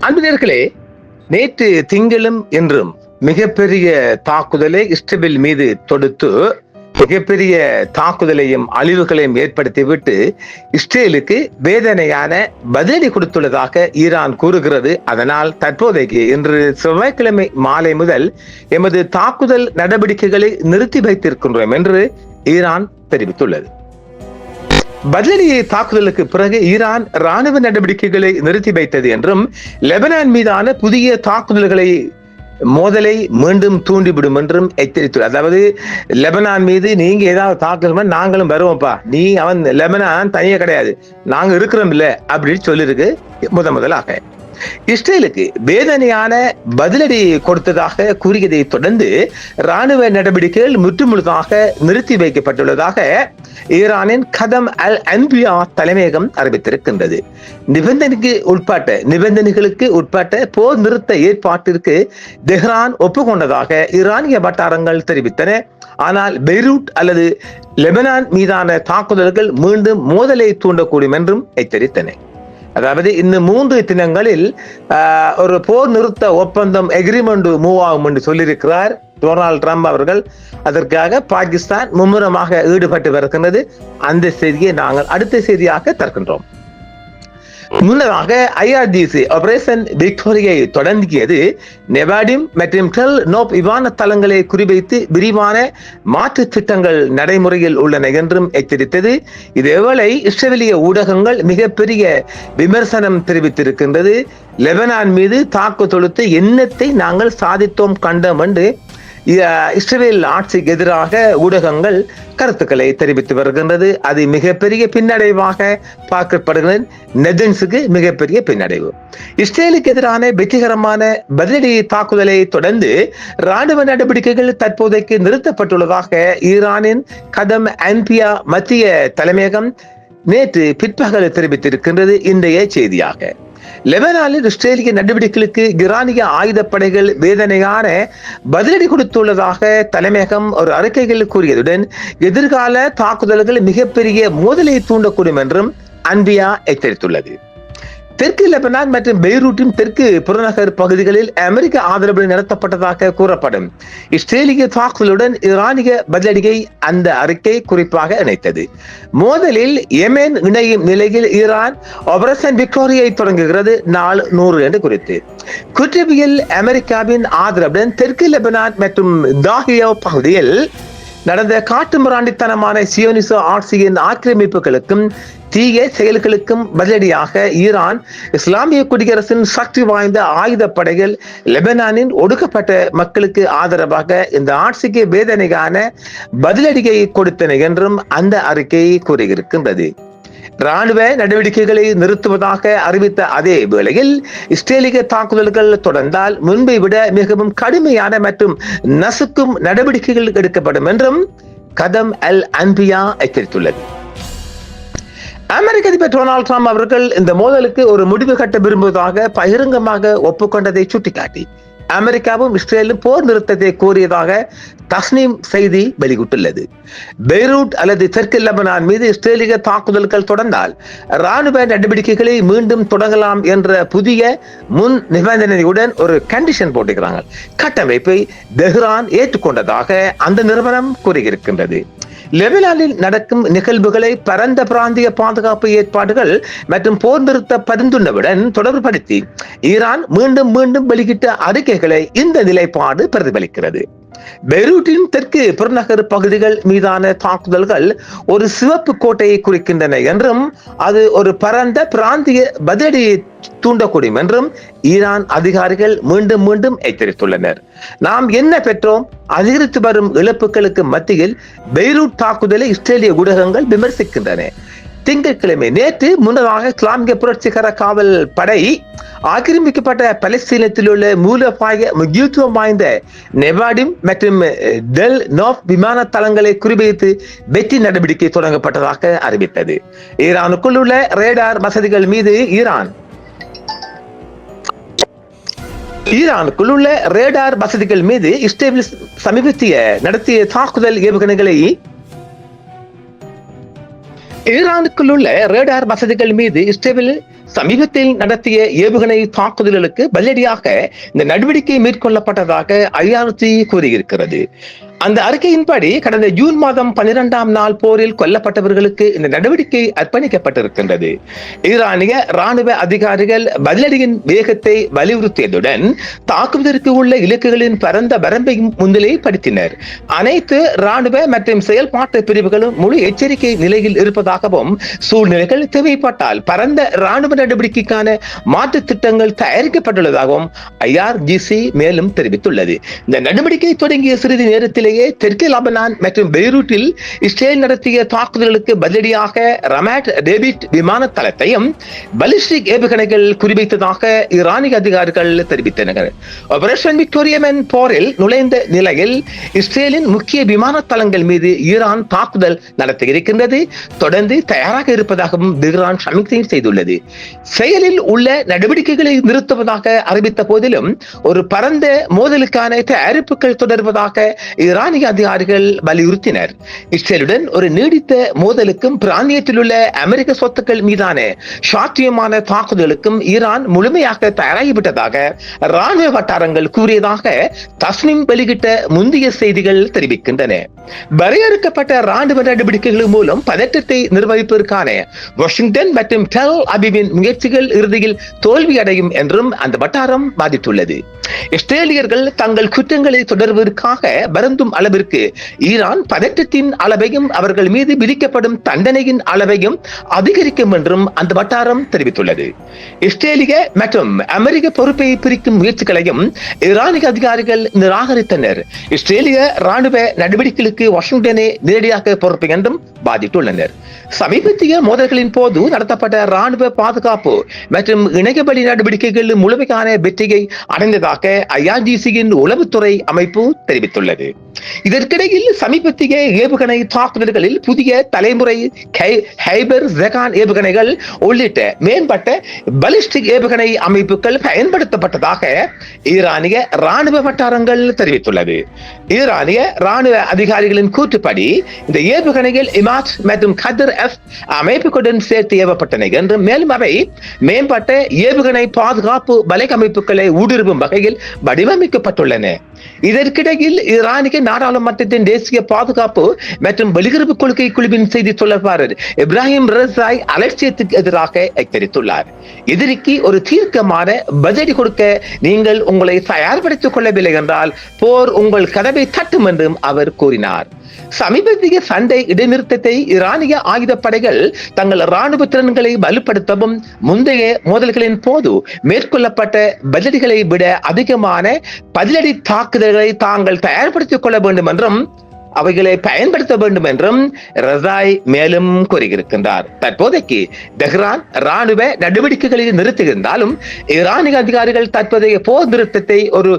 அன்பினர்களே, நேற்று திங்களும் என்றும் மிகப்பெரிய தாக்குதலை இஸ்ரேல் மீது தொடுத்து மிகப்பெரிய தாக்குதலையும் அழிவுகளையும் ஏற்படுத்திவிட்டு இஸ்ரேலுக்கு வேதனையான பதிலடி கொடுத்துள்ளதாக ஈரான் கூறுகிறது. அதனால் தற்போதைக்கு இன்று செவ்வாய்க்கிழமை மாலை முதல் எமது தாக்குதல் நடவடிக்கைகளை நிறுத்தி வைத்திருக்கின்றோம் என்று ஈரான் தெரிவித்துள்ளது. பதிலடி தாக்குதலுக்கு பிறகு ஈரான் ராணுவ நடவடிக்கைகளை நிறுத்தி வைத்தது என்றும் லெபனான் மீதான புதிய தாக்குதல்களை மோதலை மீண்டும் தூண்டிவிடும் என்றும் எச்சரித்துள்ளார். அதாவது லெபனான் மீது நீங்க ஏதாவது தாக்குதல் நாங்களும் வருவோம்ப்பா, நீ அவன் லெபனான் தனியே கிடையாது, நாங்க இருக்கிறோம் இல்ல அப்படின்னு சொல்லிருக்கு. முதலாக இஸ்ரேலுக்கு வேதனையான பதிலடி கொடுத்ததாக கூறியதை தொடர்ந்து ராணுவ நடவடிக்கைகள் முற்றுமுழுதாக நிறுத்தி வைக்கப்பட்டுள்ளதாக ஈரானின் கதம் அல் அன்பியா தலைமையகம் அறிவித்திருக்கின்றது. நிபந்தனைகளுக்கு உட்பட்ட போர் நிறுத்த ஏற்பாட்டிற்கு தெஹ்ரான் ஒப்புக்கொண்டதாக ஈரானிய வட்டாரங்கள் தெரிவித்தன. ஆனால் பெய்ரூட் அல்லது லெபனான் மீதான தாக்குதல்கள் மீண்டும் மோதலை தூண்டக்கூடும் என்றும் எச்சரித்தன. அதாவது இன்னும் 3 தினங்களில் ஒரு போர் நிறுத்த ஒப்பந்தம் எக்ரிமெண்ட் மூவ் ஆகும் என்று சொல்லியிருக்கிறார் டொனால்ட் ட்ரம்ப் அவர்கள். அதற்காக பாகிஸ்தான் மும்முரமாக ஈடுபட்டு வருகின்றது. அந்த செய்தியை நாங்கள் அடுத்த செய்தியாக தருகின்றோம். முன்னதாக ஐஆர்ஜிசி ஆபரேஷன் விக்டோரியை தொடங்கியது நெவாடிம் மற்றும் டெல் நோப் விமான தளங்களை குறிவைத்து விரிவான மாற்று திட்டங்கள் நடைமுறையில் உள்ளன என்றும் எச்சரித்தது. இதேவேளை இஸ்ரேலிய ஊடகங்கள் மிகப்பெரிய விமர்சனம் தெரிவித்திருக்கின்றது. லெபனான் மீது தாக்கு தொடுத்து எண்ணத்தை நாங்கள் சாதித்தோம் கண்டோம் என்று இஸ்ரேல் ஆட்சிக்கு எதிராக ஊடகங்கள் கருத்துக்களை தெரிவித்து வருகின்றது. அது மிகப்பெரிய பின்னடைவாக பார்க்கப்படுகிறது. நெதன்ஸுக்கு மிகப்பெரிய பின்னடைவு. இஸ்ரேலுக்கு எதிரான வெற்றிகரமான பதிலடி தாக்குதலை தொடர்ந்து ராணுவ நடவடிக்கைகள் தற்போதைக்கு நிறுத்தப்பட்டுள்ளதாக ஈரானின் கதம் அன்பியா மத்திய தலைமையகம் நேற்று பிற்பகல் தெரிவித்திருக்கின்றது. இன்றைய செய்தியாக லெபனானில் இஸ்ரேலிய நடவடிக்கைகளுக்கு ஈரானிய ஆயுதப்படைகள் வேதனையான பதிலடி கொடுத்துள்ளதாக தலைமையகம் ஒரு அறிக்கையில் கூறியதுடன் எதிர்கால தாக்குதல்கள் மிகப்பெரிய மோதலை தூண்டக்கூடும் என்றும் அன்பியா எச்சரித்துள்ளது. தெற்கு லெபனான் மற்றும் பெய்ரூட்டின் தெற்கு புறநகர் பகுதிகளில் அமெரிக்க ஆதரவுடன் நடத்தப்பட்டதாக கூறப்படும் இஸ்ரேலிய தாக்குதலுடன் ஈரானிய பதிலடியை அந்த அறிக்கை குறிப்பாக இணைத்தது. மோதலில் யெமன் இணையும் நிலையில் ஈரான் ஆபரேஷன் விக்டோரியை தொடங்குகிறது. நாள் 100 என்று குறித்து குற்றவியல் அமெரிக்காவின் ஆதரவுடன் தெற்கு லெபனான் மற்றும் தாகியோ பகுதியில் நடந்த காட்டுமிராண்டித்தனமான சியோனிச ஆட்சியின் ஆக்கிரமிப்புகளுக்கும் தீய செயல்களுக்கும் பதிலடியாக ஈரான் இஸ்லாமிய குடியரசின் சக்தி வாய்ந்த ஆயுதப்படைகள் லெபனானின் ஒடுக்கப்பட்ட மக்களுக்கு ஆதரவாக இந்த ஆட்சிக்கு வேதனையான பதிலடியை கொடுத்தன என்றும் அந்த அறிக்கை கூறியிருக்கின்றது. ராணுவ நடவடிக்கைகளை நிறுத்துவதாக அறிவித்த அதே வேளையில் இஸ்ரேலிய தாக்குதல்கள் தொடர்ந்தால் முன்பை விட மிகவும் கடுமையான மற்றும் நசுக்கும் நடவடிக்கைகள் எடுக்கப்படும் என்றும் கதம் அல் அன்பியா எச்சரித்துள்ளது. அமெரிக்க அதிபர் டொனால்ட் ட்ரம்ப் அவர்கள் இந்த மோதலுக்கு ஒரு முடிவு கட்ட விரும்புவதாக பகிரங்கமாக ஒப்புக்கொண்டதை சுட்டிக்காட்டி அமெரிக்காவும் இஸ்ரேலும் போர் நிறுத்தத்தை கோரியதாக தஸ்னீம் செய்தி வெளியிட்டுள்ளது. பெய்ரூட் அல்லது தெற்கு லெபனான் மீது இஸ்ரேலிய தாக்குதல்கள் தொடர்ந்தால் ராணுவ நடவடிக்கைகளை மீண்டும் தொடங்கலாம் என்ற புதிய முன் நிபந்தனையுடன் ஒரு கண்டிஷன் போட்டுக்கிறாங்க. கட்டமைப்பை தெஹ்ரான் ஏற்றுக்கொண்டதாக அந்த நிறுவனம் கூறியிருக்கின்றது. லெபனானில் நடக்கும் நிகழ்வுகளை பரந்த பிராந்திய பாதுகாப்பு ஏற்பாடுகள் மற்றும் போர் நிறுத்த பரிந்துரையுடன் தொடர்புபடுத்தி ஈரான் மீண்டும் மீண்டும் வெளியிட்ட அறிக்கைகளை இந்த நிலைப்பாடு பிரதிபலிக்கிறது. பெய்ரூட்டின் தெற்கு புறநகர் பகுதிகள் மீதான தாக்குதல்கள் ஒரு சிவப்பு கோட்டையை குறிக்கின்றன என்றும் அது ஒரு பரந்த பிராந்திய பதிலடியை தூண்டக்கூடும் என்றும் ஈரான் அதிகாரிகள் மீண்டும் மீண்டும் எச்சரித்துள்ளனர். நாம் என்ன பெற்றோம்? அதிகரித்து வரும் இழப்புகளுக்கு மத்தியில் பெய்ரூட் தாக்குதலை இஸ்ரேலிய ஊடகங்கள் விமர்சிக்கின்றன. திங்கட்கிழமை நேற்று முன்னதாக இஸ்லாமிய புரட்சிகர காவல் படை ஆக்கிரமிக்கப்பட்ட பலஸ்தீனத்தில் உள்ள மூலோபாய முக்கியத்துவம் வாய்ந்த நெவாடிம் மற்றும் டெல் நோப் விமான தளங்களை குறிவைத்து வெற்றி நடவடிக்கை தொடங்கப்பட்டதாக அறிவித்தது. ஈரானுக்குள் உள்ள ரேடார் வசதிகள் மீது ஈரானுக்குள் உள்ள ரேடார் வசதிகள் மீது இஸ்ரேல் சமீபத்திய நடத்திய தாக்குதல் ஏவுகணைகளை ஈரானுக்குள் உள்ள ரேடார் வசதிகள் மீது இஸ்ரேல் சமீபத்தில் நடத்திய ஏவுகணை தாக்குதல்களுக்கு பதிலடியாக இந்த நடவடிக்கை மேற்கொள்ளப்பட்டதாக IRC கூறியிருக்கிறது. அந்த அறிக்கையின்படி கடந்த ஜூன் மாதம் 12ஆம் நாள் போரில் கொல்லப்பட்டவர்களுக்கு இந்த நடவடிக்கை அர்ப்பணிக்கப்பட்டிருக்கின்றது. ஈரானிய ராணுவ அதிகாரிகள் பதிலடியின் வேகத்தை வலியுறுத்தியதுடன் தாக்குவதற்கு உள்ள இலக்குகளின் பரந்த வரம்பையும் முன்னிலைப்படுத்தினர். அனைத்து ராணுவ மற்றும் செயல்பாட்டு பிரிவுகளும் முழு எச்சரிக்கை நிலையில் இருப்பதாகவும் சூழ்நிலைகள் தேவைப்பட்டால் பரந்த ராணுவ நடவடிக்கைக்கான மாற்று திட்டங்கள் தயாரிக்கப்பட்டுள்ளதாகவும் IRGC மேலும் தெரிவித்துள்ளது. இந்த நடவடிக்கை தொடங்கிய சிறிது நேரத்திலேயே தெற்கு லெபனான் மற்றும் பெய்ரூட்டில் இஸ்ரேல் நடத்திய தாக்குதல்களுக்கு பதிலடியாக ரமாட் டேவிட் விமான தளத்தையும் பாலிஸ்டிக் ஏவுகணைகள் குறிவைத்ததாக ஈரானிய அதிகாரிகள் தெரிவித்தனர். ஆபரேஷன் விக்டோரியமன் போரில் நுழைந்த நிலையில் இஸ்ரேலின் முக்கிய விமான தளங்கள் மீது ஈரான் தாக்குதல் நடத்தியிருக்கின்றது. தொடர்ந்து தயாராக இருப்பதாகவும் தெஹ்ரான் சமிக்ஞை செய்துள்ளது. செயலில் உள்ள நடவடிக்கைகளை நிறுத்துவதாக அறிவித்த போதிலும் ஒரு பரந்த மோதலுக்கான தயாரிப்புகள் தொடர்வதாக ஈரானிய அதிகாரிகள் வலியுறுத்தினர். இஸ்ரேலுடன் ஒரு நீடித்த மோதலுக்கும் பிராந்தியத்தில் உள்ள அமெரிக்க சொத்துக்கள் மீதான சாத்தியமான தாக்குதலுக்கும் ஈரான் முழுமையாக தயாராகிவிட்டதாக ராணுவ வட்டாரங்கள் கூறியதாக தஸ்னிம் வெளியிட்ட முந்தைய செய்திகள் தெரிவிக்கின்றன. வரையறுக்கப்பட்ட ராணுவ நடவடிக்கைகள் மூலம் பதற்றத்தை நிர்வகிப்பதற்கான வாஷிங்டன் மற்றும் டெல் அபிவின் முயற்சிகள் இறுதியில் தோல்வியடையும் என்றும் அந்த வட்டாரம் பாதித்துள்ளது. இஸ்ரேலியர்கள் தங்கள் குற்றங்களை தொடர்வதற்காக வருந்தும் அளவிற்கு ஈரான் பதற்றத்தின் அளவையும் அவர்கள் மீது விதிக்கப்படும் தண்டனையின் அளவையும் அதிகரிக்கும் என்றும் அந்த வட்டாரம் தெரிவித்துள்ளது. இஸ்ரேலிய மற்றும் அமெரிக்க பொறுப்பை பிரிக்கும் முயற்சிகளையும் ஈரானிய அதிகாரிகள் நிராகரித்தனர். இஸ்ரேலிய ராணுவ நடவடிக்கைகளுக்கு வாஷிங்டனே நேரடியாக பொறுப்பு என்றும் பாதித்துள்ளனர். சமீபத்திய மோதல்களின் போது நடத்தப்பட்ட ராணுவ பாதுகாப்பு மற்றும் இணையவழி நடவடிக்கைகள் முழுமையான வெற்றியை அடைந்ததாக IRGCயின் உளவுத்துறை அமைப்பு தெரிவித்துள்ளது. இதற்கிடையில் சமீபத்திய ஏவுகணை தாக்குதல்களில் புதிய தலைமுறை ஹைபர் ஜெகான் ஏவுகணைகள் உள்ளிட்ட மேம்பட்ட பாலிஸ்டிக் ஏவுகணை அமைப்புகள் பயன்படுத்தப்பட்டதாக ஈரானிய ராணுவ வட்டாரங்கள் தெரிவித்துள்ளது. ஈரானிய ராணுவ அதிகாரிகளின் கூற்றுப்படி இந்த ஏவுகணைகள் இமாத் மற்றும் கதர் F அமைப்புகளுடன் சேர்த்து ஏவப்பட்டன என்றும் மேலும் அவை மேம்பட்ட ஏவுகணை பாதுகாப்பு வலையமைப்புகளை ஊடுருவும் வகையில் வடிவமைக்கப்பட்டுள்ளன. இதற்கிடையில் ஈரானிய நாடாளுமன்றத்தின் தேசிய பாதுகாப்பு மற்றும் வெளியுறவு கொள்கை குழுவின் செய்தி தொடர்பாளர் இப்ராஹிம் ரஸாய் அலட்சியத்துக்கு எதிராக எச்சரித்துள்ளார். எதிரிக்கு ஒரு தீர்க்கமான பதிலடி கொடுக்க நீங்கள் உங்களை தயார்படுத்திக் கொள்ளவில்லை என்றால் போர் உங்கள் கதவை தட்டும் என்றும் அவர் கூறினார். சமீபத்திய சண்டை இடைநிறுத்தத்தை ஈரானிய ஆயுதப்படைகள் தங்கள் ராணுவ திறன்களை வலுப்படுத்தவும் முந்தைய மோதல்களின் போது மேற்கொள்ளப்பட்ட பதிலடிகளை விட அதிகமான பதிலடி தாக்குதல்களை தாங்கள் தயார்படுத்திக் கொள்ள வேண்டும் என்றும் அவைகளை பயன்படுத்த வேண்டும் என்றும் ரஸாய் மேலும் கூறியிருக்கின்றார். தற்போதைக்கு தெஹ்ரான் ராணுவ நடவடிக்கைகளை நிறுத்தியிருந்தாலும் ஈரானிய அதிகாரிகள் தற்போதைய போர் நிறுத்தத்தை ஒரு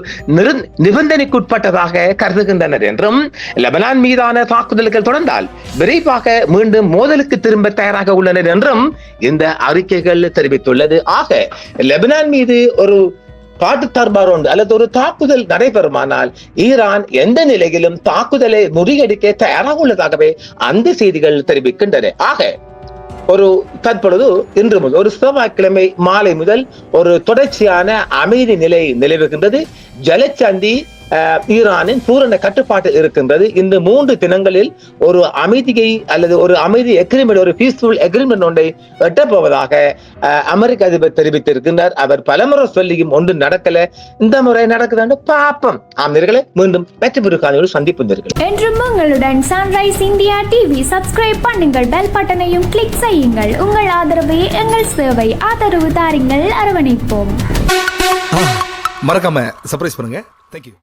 நிபந்தனைக்குட்பட்டதாக கருதுகின்றனர் என்றும் லெபனான் மீதான தாக்குதல்கள் தொடர்ந்தால் விரைவாக மீண்டும் மோதலுக்கு திரும்ப தயாராக உள்ளனர் என்றும் இந்த அறிக்கைகள் தெரிவித்துள்ளது. ஆக லெபனான் மீது ஒரு காட்டு தர்பார் ஒன்று அல்லது ஒரு தாக்குதல் நடைபெறுமானால் ஈரான் எந்த நிலையிலும் தாக்குதலை முறியடிக்க தயாராக உள்ளதாகவே அந்த செய்திகள் தெரிவிக்கின்றன. ஆக ஒரு தற்பொழுது இன்று முதல் ஒரு செவ்வாய்க்கிழமை மாலை முதல் ஒரு தொடர்ச்சியான அமைதி நிலை நிலவுகின்றது. ஜலச்சந்தி ஈரானின் பூரண கட்டுப்பாட்டு இருக்கின்றது. இந்த 3 தினங்களில் ஒரு அமைதியை அல்லது ஒரு அமைதி எக்ரிமெண்ட், ஒரு பீஸ்ஃபுல் எக்ரிமெண்ட் ஒன்றை எட்டப்போவதாக அமெரிக்க அதிபர் தெரிவித்திருக்கின்றார். அவர் பலமுறை சொல்லியும் ஒன்று நடக்கல. இந்த முறை நடக்குதான்னு பாப்போம். ஆமீர்களே, மீண்டும் மற்றொரு காணொளியில் சந்திப்போம். என்றும் உங்களுடன் சன்ரைஸ் இந்தியா டிவி சப்ஸ்கிரைப் பண்ணுங்கள், பெல் பட்டனையும் கிளிக் செய்யுங்கள். உங்கள் ஆதரவே எங்கள் சேவை. ஆதரவு தாருங்கள், அரவணைப்போம். மறக்காம சர்ப்ரைஸ் பண்ணுங்க. தேங்க்யூ.